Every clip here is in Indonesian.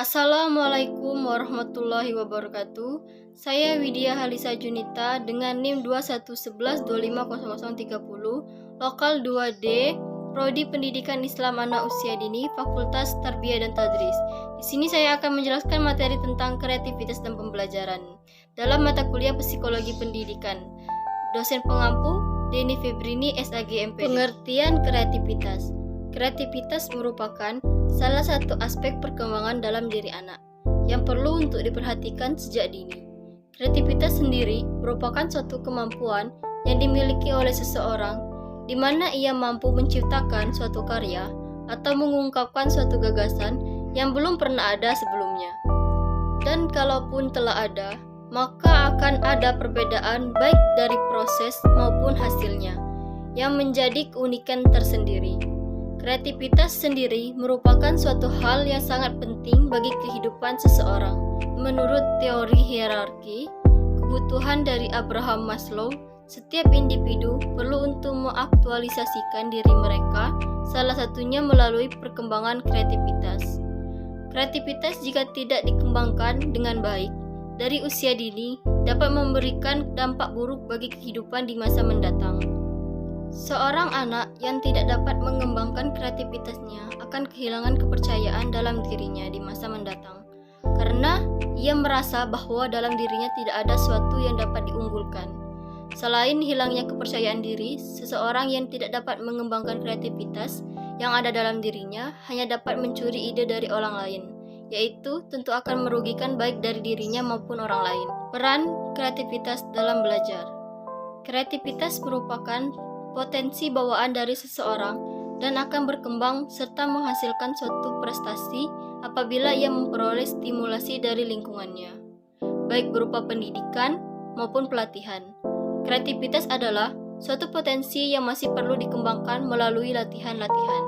Assalamualaikum warahmatullahi wabarakatuh. Saya Widya Halisa Junita dengan NIM 2111250030, lokal 2D, Prodi Pendidikan Islam Anak Usia Dini, Fakultas Tarbiyah dan Tadris. Di sini saya akan menjelaskan materi tentang kreativitas dan pembelajaran dalam mata kuliah Psikologi Pendidikan. Dosen pengampu Deni Febrini, SAG MPD. Pengertian kreativitas. Kreativitas merupakan salah satu aspek perkembangan dalam diri anak yang perlu untuk diperhatikan sejak dini. Kreativitas sendiri merupakan suatu kemampuan yang dimiliki oleh seseorang di mana ia mampu menciptakan suatu karya atau mengungkapkan suatu gagasan yang belum pernah ada sebelumnya. Dan kalaupun telah ada, maka akan ada perbedaan baik dari proses maupun hasilnya yang menjadi keunikan tersendiri. Kreativitas sendiri merupakan suatu hal yang sangat penting bagi kehidupan seseorang. Menurut teori hierarki kebutuhan dari Abraham Maslow, setiap individu perlu untuk mengaktualisasikan diri mereka, salah satunya melalui perkembangan kreativitas. Kreativitas jika tidak dikembangkan dengan baik dari usia dini dapat memberikan dampak buruk bagi kehidupan di masa mendatang. Seorang anak yang tidak dapat mengembangkan kreativitasnya akan kehilangan kepercayaan dalam dirinya di masa mendatang, karena ia merasa bahwa dalam dirinya tidak ada sesuatu yang dapat diunggulkan. Selain hilangnya kepercayaan diri, seseorang yang tidak dapat mengembangkan kreativitas yang ada dalam dirinya hanya dapat mencuri ide dari orang lain, yaitu tentu akan merugikan baik dari dirinya maupun orang lain. Peran kreativitas dalam belajar. Kreativitas merupakan potensi bawaan dari seseorang dan akan berkembang serta menghasilkan suatu prestasi apabila ia memperoleh stimulasi dari lingkungannya, baik berupa pendidikan maupun pelatihan. Kreativitas adalah suatu potensi yang masih perlu dikembangkan melalui latihan-latihan.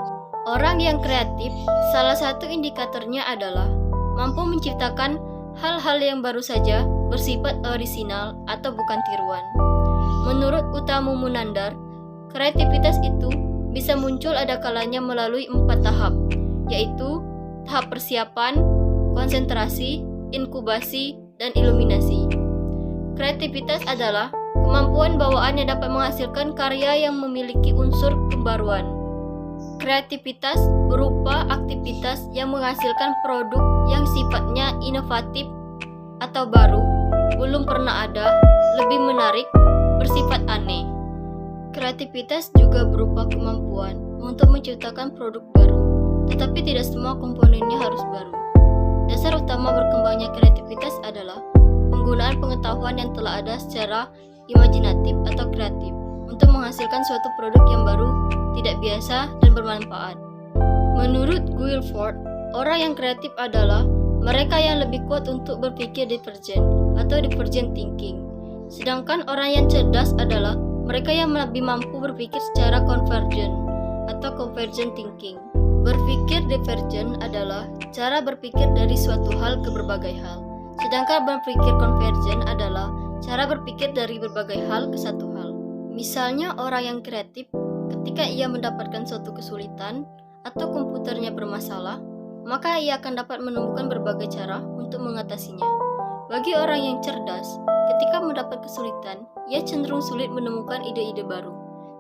Orang yang kreatif, salah satu indikatornya adalah mampu menciptakan hal-hal yang baru saja, bersifat orisinal atau bukan tiruan. Menurut Utamu Munandar, kreativitas itu bisa muncul ada kalanya melalui 4 tahap, yaitu tahap persiapan, konsentrasi, inkubasi, dan iluminasi. Kreativitas adalah kemampuan bawaan yang dapat menghasilkan karya yang memiliki unsur pembaruan. Kreativitas berupa aktivitas yang menghasilkan produk yang sifatnya inovatif atau baru, belum pernah ada, lebih menarik, bersifat aneh. Kreativitas juga berupa kemampuan untuk menciptakan produk baru, tetapi tidak semua komponennya harus baru. Dasar utama berkembangnya kreativitas adalah penggunaan pengetahuan yang telah ada secara imajinatif atau kreatif untuk menghasilkan suatu produk yang baru, tidak biasa, dan bermanfaat. Menurut Guilford, orang yang kreatif adalah mereka yang lebih kuat untuk berpikir divergent atau divergent thinking, sedangkan orang yang cerdas adalah mereka yang lebih mampu berpikir secara convergent atau convergent thinking. Berpikir divergent adalah cara berpikir dari suatu hal ke berbagai hal, sedangkan berpikir convergent adalah cara berpikir dari berbagai hal ke satu hal. Misalnya orang yang kreatif ketika ia mendapatkan suatu kesulitan atau komputernya bermasalah, maka ia akan dapat menemukan berbagai cara untuk mengatasinya. Bagi orang yang cerdas, ketika mendapat kesulitan, ia cenderung sulit menemukan ide-ide baru,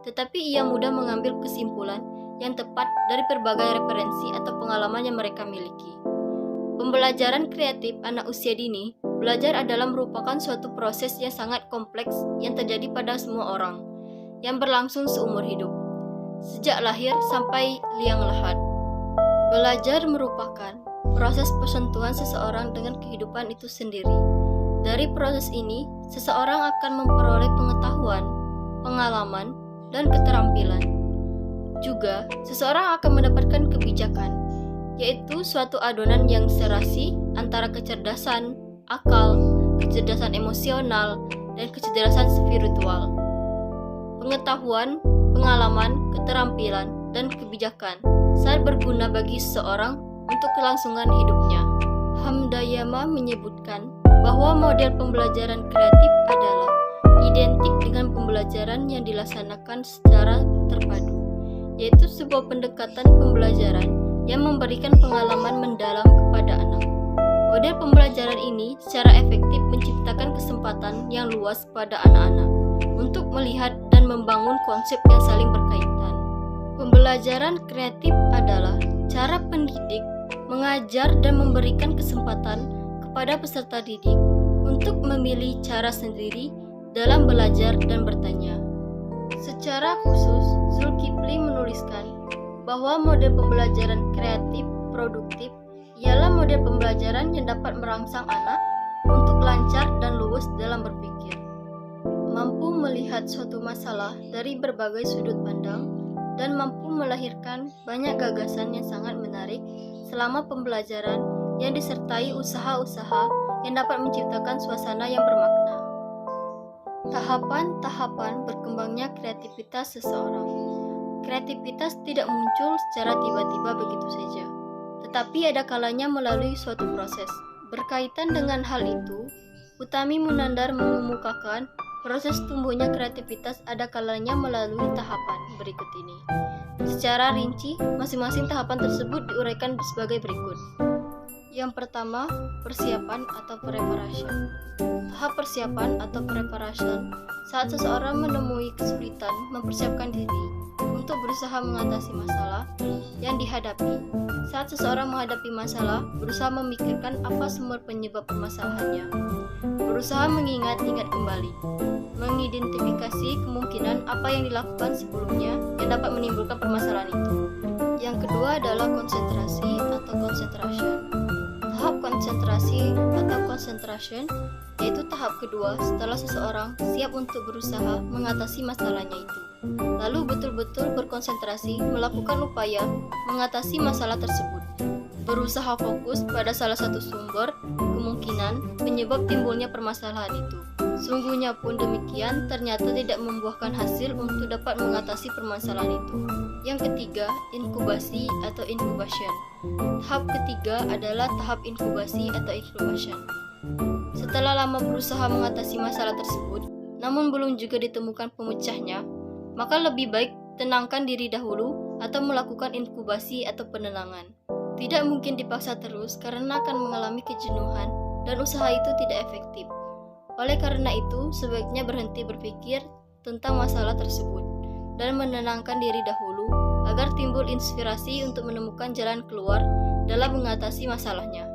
tetapi ia mudah mengambil kesimpulan yang tepat dari berbagai referensi atau pengalaman yang mereka miliki. Pembelajaran kreatif anak usia dini, belajar adalah merupakan suatu proses yang sangat kompleks yang terjadi pada semua orang, yang berlangsung seumur hidup, sejak lahir sampai liang lahat. Belajar merupakan proses persentuhan seseorang dengan kehidupan itu sendiri. Dari proses ini, seseorang akan memperoleh pengetahuan, pengalaman, dan keterampilan. Juga, seseorang akan mendapatkan kebijakan, yaitu suatu adonan yang serasi antara kecerdasan, akal, kecerdasan emosional, dan kecerdasan spiritual. Pengetahuan, pengalaman, keterampilan, dan kebijakan sangat berguna bagi seseorang untuk kelangsungan hidupnya. Hamdayama menyebutkan bahwa model pembelajaran kreatif adalah identik dengan pembelajaran yang dilaksanakan secara terpadu, yaitu sebuah pendekatan pembelajaran yang memberikan pengalaman mendalam kepada anak. pembelajaran ini secara efektif menciptakan kesempatan yang luas pada anak-anak untuk melihat dan membangun konsep yang saling berkaitan. Pembelajaran kreatif adalah cara pendidik mengajar dan memberikan kesempatan kepada peserta didik untuk memilih cara sendiri dalam belajar dan bertanya. Secara khusus, Zulkifli menuliskan bahwa model pembelajaran kreatif produktif ialah model pembelajaran yang dapat merangsang anak untuk lancar dan luwes dalam berpikir, mampu melihat suatu masalah dari berbagai sudut pandang, dan mampu melahirkan banyak gagasan yang sangat menarik selama pembelajaran yang disertai usaha-usaha yang dapat menciptakan suasana yang bermakna. Tahapan-tahapan berkembangnya kreativitas seseorang. Kreativitas tidak muncul secara tiba-tiba begitu saja, tetapi ada kalanya melalui suatu proses. Berkaitan dengan hal itu, Utami Munandar mengemukakan proses tumbuhnya kreativitas ada kalanya melalui tahapan berikut ini. Secara rinci, masing-masing tahapan tersebut diuraikan sebagai berikut. Yang pertama, persiapan atau preparation. Tahap persiapan atau preparation saat seseorang menemui kesulitan mempersiapkan diri untuk berusaha mengatasi masalah yang dihadapi. Saat seseorang menghadapi masalah, berusaha memikirkan apa sumber penyebab permasalahannya, berusaha mengingat-ingat kembali, mengidentifikasi kemungkinan apa yang dilakukan sebelumnya yang dapat menimbulkan permasalahan itu. Yang kedua adalah konsentrasi atau concentration. Tahap konsentrasi atau concentration yaitu tahap kedua setelah seseorang siap untuk berusaha mengatasi masalahnya itu, lalu betul-betul berkonsentrasi melakukan upaya mengatasi masalah tersebut, berusaha fokus pada salah satu sumber kemungkinan penyebab timbulnya permasalahan itu. Sungguhnya pun demikian, ternyata tidak membuahkan hasil untuk dapat mengatasi permasalahan itu. Yang ketiga, inkubasi atau incubation. Tahap ketiga adalah tahap inkubasi atau incubation. Setelah lama berusaha mengatasi masalah tersebut, namun belum juga ditemukan pemecahnya, maka lebih baik tenangkan diri dahulu atau melakukan inkubasi atau penenangan. Tidak mungkin dipaksa terus karena akan mengalami kejenuhan dan usaha itu tidak efektif. Oleh karena itu, sebaiknya berhenti berpikir tentang masalah tersebut dan menenangkan diri dahulu agar timbul inspirasi untuk menemukan jalan keluar dalam mengatasi masalahnya.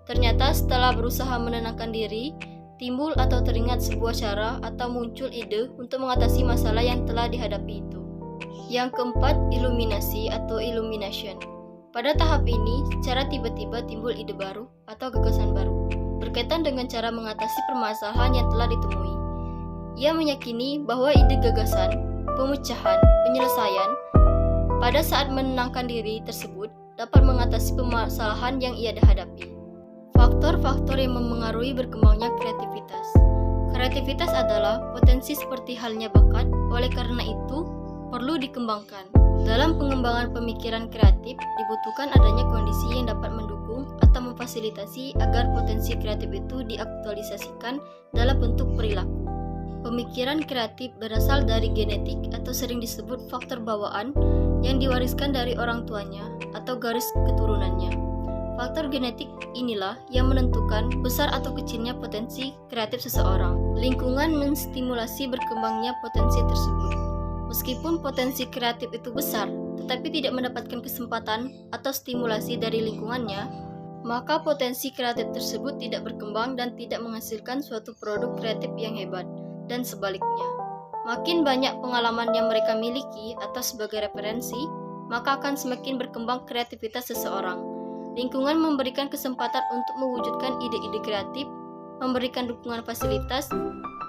Ternyata setelah berusaha menenangkan diri, timbul atau teringat sebuah cara atau muncul ide untuk mengatasi masalah yang telah dihadapi itu. Yang keempat, iluminasi atau illumination. Pada tahap ini, secara tiba-tiba timbul ide baru atau gagasan baru berkaitan dengan cara mengatasi permasalahan yang telah ditemui. Ia meyakini bahwa ide gagasan, pemecahan, penyelesaian pada saat menenangkan diri tersebut dapat mengatasi permasalahan yang ia hadapi. Faktor-faktor yang memengaruhi berkembangnya kreativitas. Kreativitas adalah potensi seperti halnya bakat, oleh karena itu perlu dikembangkan. Dalam pengembangan pemikiran kreatif dibutuhkan adanya kondisi yang dapat mendukung atau memfasilitasi agar potensi kreatif itu diaktualisasikan dalam bentuk perilaku. Pemikiran kreatif berasal dari genetik atau sering disebut faktor bawaan yang diwariskan dari orang tuanya atau garis keturunannya. Faktor genetik inilah yang menentukan besar atau kecilnya potensi kreatif seseorang. Lingkungan menstimulasi berkembangnya potensi tersebut. Meskipun potensi kreatif itu besar, tetapi tidak mendapatkan kesempatan atau stimulasi dari lingkungannya, maka potensi kreatif tersebut tidak berkembang dan tidak menghasilkan suatu produk kreatif yang hebat, dan sebaliknya. Makin banyak pengalaman yang mereka miliki atau sebagai referensi, maka akan semakin berkembang kreativitas seseorang. Lingkungan memberikan kesempatan untuk mewujudkan ide-ide kreatif, memberikan dukungan fasilitas,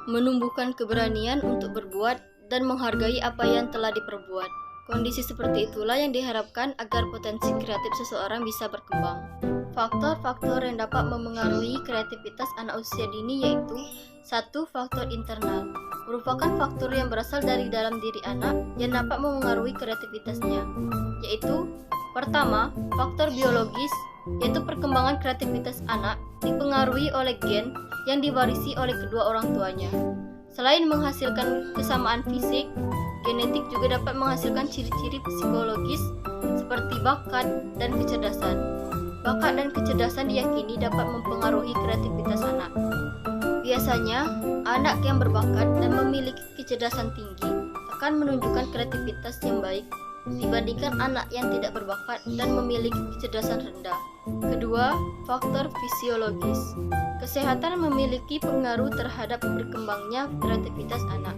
menumbuhkan keberanian untuk berbuat, dan menghargai apa yang telah diperbuat. Kondisi seperti itulah yang diharapkan agar potensi kreatif seseorang bisa berkembang. Faktor-faktor yang dapat memengaruhi kreativitas anak usia dini yaitu 1. Faktor internal, merupakan faktor yang berasal dari dalam diri anak yang dapat memengaruhi kreativitasnya, yaitu pertama, faktor biologis, yaitu perkembangan kreativitas anak dipengaruhi oleh gen yang diwarisi oleh kedua orang tuanya. Selain menghasilkan kesamaan fisik, genetik juga dapat menghasilkan ciri-ciri psikologis seperti bakat dan kecerdasan. bakat dan kecerdasan diyakini dapat mempengaruhi kreativitas anak. Biasanya, anak yang berbakat dan memiliki kecerdasan tinggi akan menunjukkan kreativitas yang baik dibandingkan anak yang tidak berbakat dan memiliki kecerdasan rendah. Kedua, faktor fisiologis. Kesehatan memiliki pengaruh terhadap berkembangnya kreativitas anak.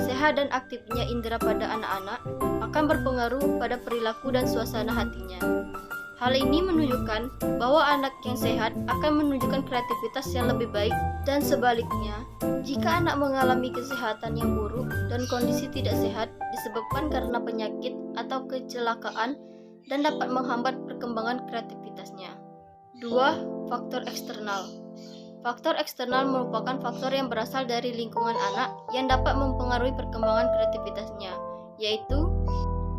Sehat dan aktifnya indera pada anak-anak akan berpengaruh pada perilaku dan suasana hatinya. Hal ini menunjukkan bahwa anak yang sehat akan menunjukkan kreativitas yang lebih baik, dan sebaliknya, jika anak mengalami kesehatan yang buruk dan kondisi tidak sehat disebabkan karena penyakit atau kecelakaan dan dapat menghambat perkembangan kreativitasnya. 2. Faktor eksternal. Faktor eksternal merupakan faktor yang berasal dari lingkungan anak yang dapat mempengaruhi perkembangan kreativitasnya, yaitu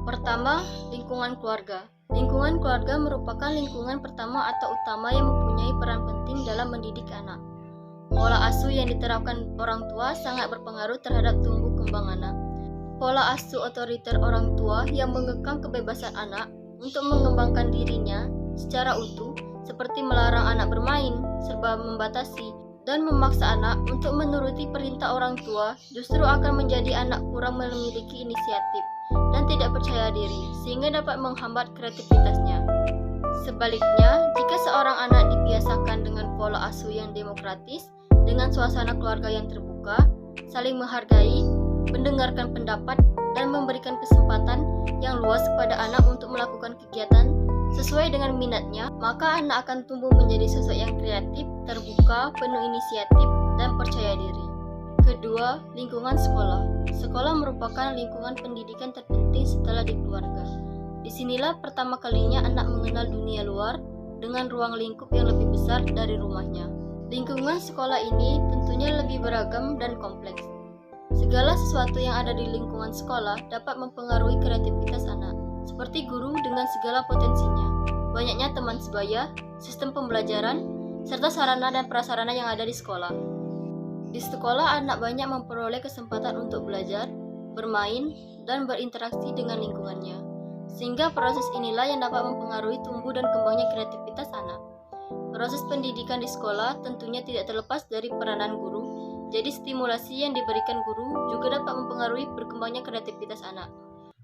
pertama, lingkungan keluarga. Lingkungan keluarga merupakan lingkungan pertama atau utama yang mempunyai peran penting dalam mendidik anak. Pola asuh yang diterapkan orang tua sangat berpengaruh terhadap tumbuh kembang anak. Pola asuh otoriter orang tua yang mengekang kebebasan anak untuk mengembangkan dirinya secara utuh, seperti melarang anak bermain, serba membatasi, dan memaksa anak untuk menuruti perintah orang tua, justru akan menjadi anak kurang memiliki inisiatif dan tidak percaya diri, sehingga dapat menghambat kreativitasnya. Sebaliknya, jika seorang anak dibiasakan dengan pola asuh yang demokratis, dengan suasana keluarga yang terbuka, saling menghargai, mendengarkan pendapat, dan memberikan kesempatan yang luas kepada anak untuk melakukan kegiatan sesuai dengan minatnya, maka anak akan tumbuh menjadi sosok yang kreatif, terbuka, penuh inisiatif, dan percaya diri. Kedua, lingkungan sekolah. Sekolah merupakan lingkungan pendidikan terpenting setelah di keluarga. Disinilah pertama kalinya anak mengenal dunia luar dengan ruang lingkup yang lebih besar dari rumahnya. Lingkungan sekolah ini tentunya lebih beragam dan kompleks. Segala sesuatu yang ada di lingkungan sekolah dapat mempengaruhi kreativitas anak, seperti guru dengan segala potensinya, banyaknya teman sebaya, sistem pembelajaran, serta sarana dan prasarana yang ada di sekolah. Di sekolah, anak banyak memperoleh kesempatan untuk belajar, bermain, dan berinteraksi dengan lingkungannya. Sehingga proses inilah yang dapat mempengaruhi tumbuh dan kembangnya kreativitas anak. Proses pendidikan di sekolah tentunya tidak terlepas dari peranan guru, jadi stimulasi yang diberikan guru juga dapat mempengaruhi berkembangnya kreativitas anak.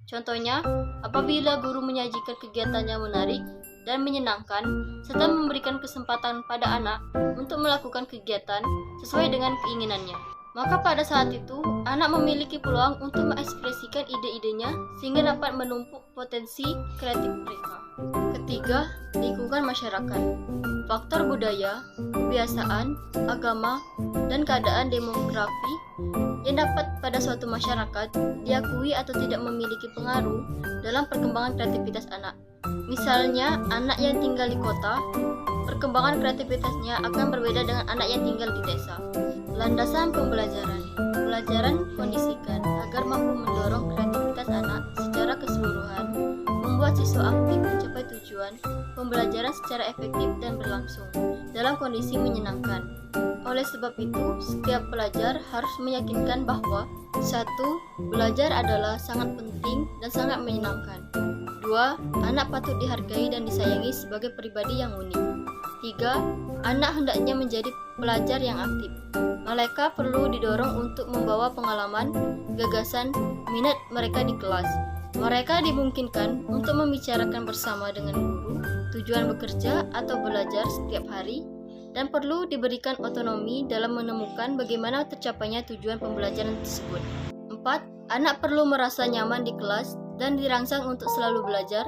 Contohnya, apabila guru menyajikan kegiatan yang menarik dan menyenangkan, serta memberikan kesempatan pada anak untuk melakukan kegiatan sesuai dengan keinginannya, maka pada saat itu, anak memiliki peluang untuk mengekspresikan ide-idenya sehingga dapat menumpuk potensi kreatif mereka. Ketiga, lingkungan masyarakat. Faktor budaya, kebiasaan, agama, dan keadaan demografi yang dapat pada suatu masyarakat diakui atau tidak memiliki pengaruh dalam perkembangan kreativitas anak. Misalnya, anak yang tinggal di kota, perkembangan kreativitasnya akan berbeda dengan anak yang tinggal di desa. Landasan pembelajaran. Pelajaran kondisikan agar mampu mendorong kreativitas anak secara keseluruhan, membuat siswa aktif mencapai tujuan pembelajaran secara efektif dan berlangsung dalam kondisi menyenangkan. Oleh sebab itu, setiap pelajar harus meyakinkan bahwa 1. Belajar adalah sangat penting dan sangat menyenangkan. 2. Anak patut dihargai dan disayangi sebagai pribadi yang unik. 3. Anak hendaknya menjadi pelajar yang aktif. Mereka perlu didorong untuk membawa pengalaman, gagasan, minat mereka di kelas. Mereka dimungkinkan untuk membicarakan bersama dengan guru, tujuan bekerja atau belajar setiap hari, dan perlu diberikan otonomi dalam menemukan bagaimana tercapainya tujuan pembelajaran tersebut. 4. Anak perlu merasa nyaman di kelas dan dirangsang untuk selalu belajar,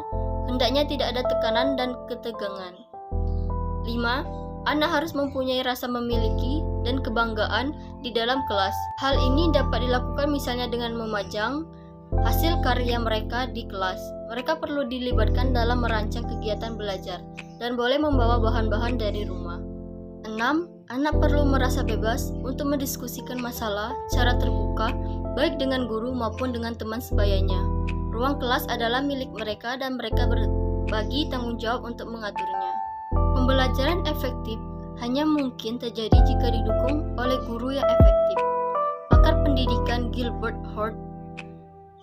hendaknya tidak ada tekanan dan ketegangan. 5. Anak harus mempunyai rasa memiliki dan kebanggaan di dalam kelas. Hal ini dapat dilakukan misalnya dengan memajang hasil karya mereka di kelas. Mereka perlu dilibatkan dalam merancang kegiatan belajar dan boleh membawa bahan-bahan dari rumah. 6. Anak perlu merasa bebas untuk mendiskusikan masalah secara terbuka, baik dengan guru maupun dengan teman sebayanya. Ruang kelas adalah milik mereka dan mereka berbagi tanggung jawab untuk mengaturnya. Pembelajaran efektif hanya mungkin terjadi jika didukung oleh guru yang efektif. Pakar pendidikan Gilbert Hort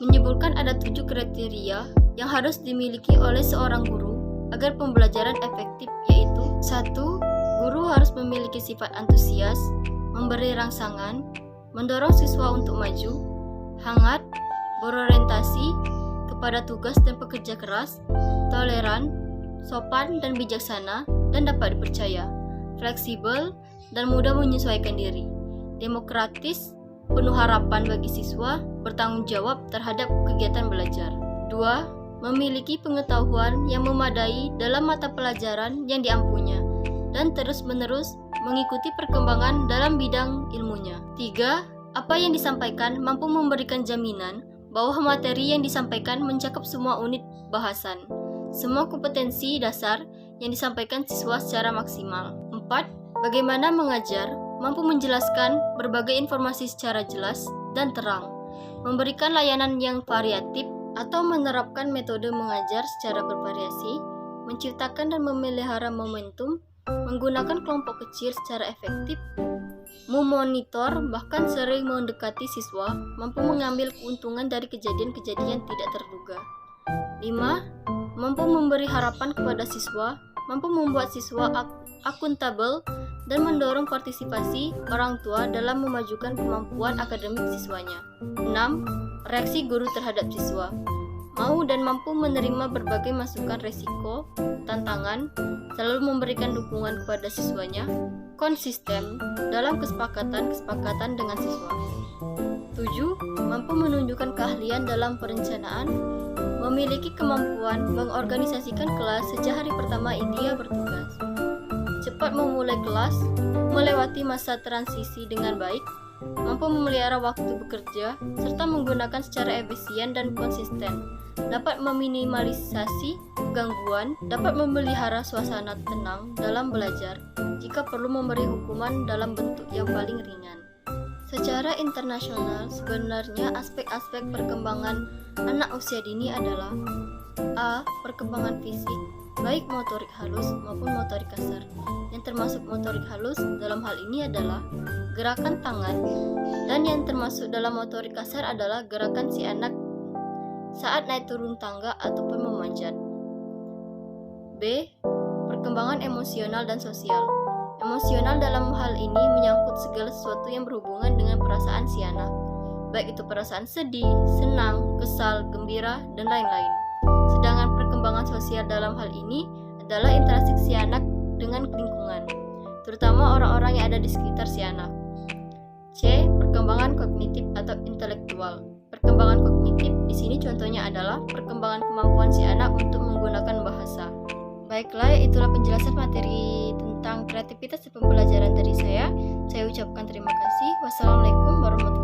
menyebutkan ada 7 kriteria yang harus dimiliki oleh seorang guru agar pembelajaran efektif, yaitu 1. Guru harus memiliki sifat antusias, memberi rangsangan, mendorong siswa untuk maju, hangat, berorientasi kepada tugas dan pekerja keras, toleran, sopan dan bijaksana, dan dapat dipercaya, fleksibel, dan mudah menyesuaikan diri, demokratis, penuh harapan bagi siswa, bertanggung jawab terhadap kegiatan belajar. 2. Memiliki pengetahuan yang memadai dalam mata pelajaran yang diampunya, dan terus-menerus mengikuti perkembangan dalam bidang ilmunya. 3. Apa yang disampaikan mampu memberikan jaminan bahwa materi yang disampaikan mencakup semua unit bahasan, semua kompetensi dasar yang disampaikan siswa secara maksimal. 4. Bagaimana mengajar mampu menjelaskan berbagai informasi secara jelas dan terang, memberikan layanan yang variatif atau menerapkan metode mengajar secara bervariasi, menciptakan dan memelihara momentum, menggunakan kelompok kecil secara efektif, memonitor bahkan sering mendekati siswa, mampu mengambil keuntungan dari kejadian-kejadian tidak terduga. 5. Mampu memberi harapan kepada siswa, mampu membuat siswa akuntabel dan mendorong partisipasi orang tua dalam memajukan kemampuan akademik siswanya. 6. Reaksi guru terhadap siswa, mau dan mampu menerima berbagai masukan resiko, tantangan, selalu memberikan dukungan kepada siswanya, konsisten dalam kesepakatan dengan siswa. 7. Mampu menunjukkan keahlian dalam perencanaan, memiliki kemampuan mengorganisasikan kelas sejak hari pertama dia bertugas, cepat memulai kelas, melewati masa transisi dengan baik, mampu memelihara waktu bekerja, serta menggunakan secara efisien dan konsisten, dapat meminimalisasi gangguan, dapat memelihara suasana tenang dalam belajar, jika perlu memberi hukuman dalam bentuk yang paling ringan. Secara internasional, sebenarnya aspek-aspek perkembangan anak usia dini adalah A. Perkembangan fisik, baik motorik halus maupun motorik kasar. Yang termasuk motorik halus dalam hal ini adalah gerakan tangan, dan yang termasuk dalam motorik kasar adalah gerakan si anak saat naik turun tangga ataupun memanjat. B. Perkembangan emosional dan sosial. Emosional dalam hal ini menyangkut segala sesuatu yang berhubungan dengan perasaan si anak, baik itu perasaan sedih, senang, kesal, gembira, dan lain-lain. Sedangkan perkembangan sosial dalam hal ini adalah interaksi si anak dengan lingkungan, terutama orang-orang yang ada di sekitar si anak. C. Perkembangan kognitif atau intelektual. Perkembangan kognitif di sini contohnya adalah perkembangan kemampuan si anak untuk menggunakan bahasa. Baiklah, itulah penjelasan materi tentang kreativitas dan pembelajaran dari saya. Saya ucapkan terima kasih. Wassalamualaikum warahmatullahi wabarakatuh.